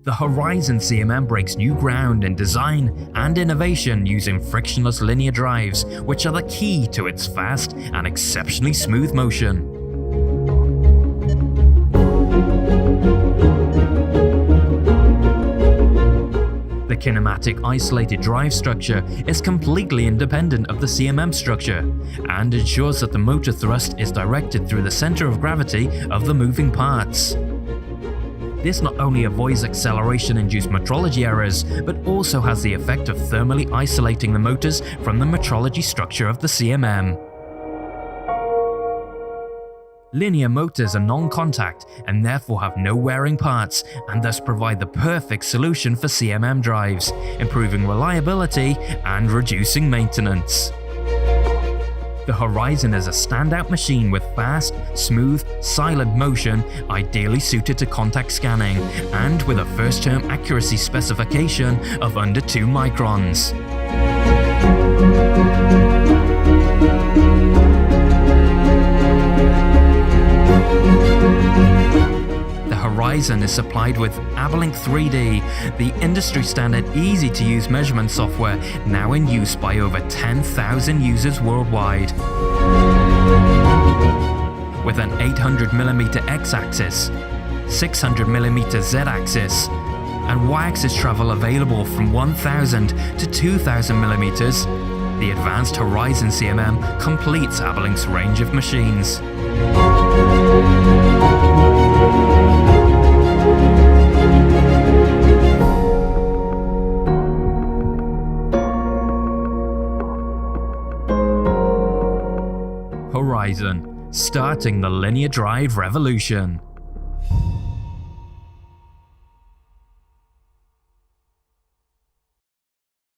The Horizon CMM breaks new ground in design and innovation using frictionless linear drives, which are the key to its fast and exceptionally smooth motion. The kinematic isolated drive structure is completely independent of the CMM structure and ensures that the motor thrust is directed through the center of gravity of the moving parts. This not only avoids acceleration-induced metrology errors, but also has the effect of thermally isolating the motors from the metrology structure of the CMM. Linear motors are non-contact and therefore have no wearing parts, and thus provide the perfect solution for CMM drives, improving reliability and reducing maintenance. The Horizon is a standout machine with fast, smooth, silent motion, ideally suited to contact scanning, and with a first-term accuracy specification of under 2 microns. The Horizon is supplied with Aberlink 3D, the industry-standard easy-to-use measurement software now in use by over 10,000 users worldwide. With an 800mm x-axis, 600mm z-axis, and y-axis travel available from 1000 to 2000mm, the advanced Horizon CMM completes Aberlink's range of machines. Horizon, starting the linear drive revolution.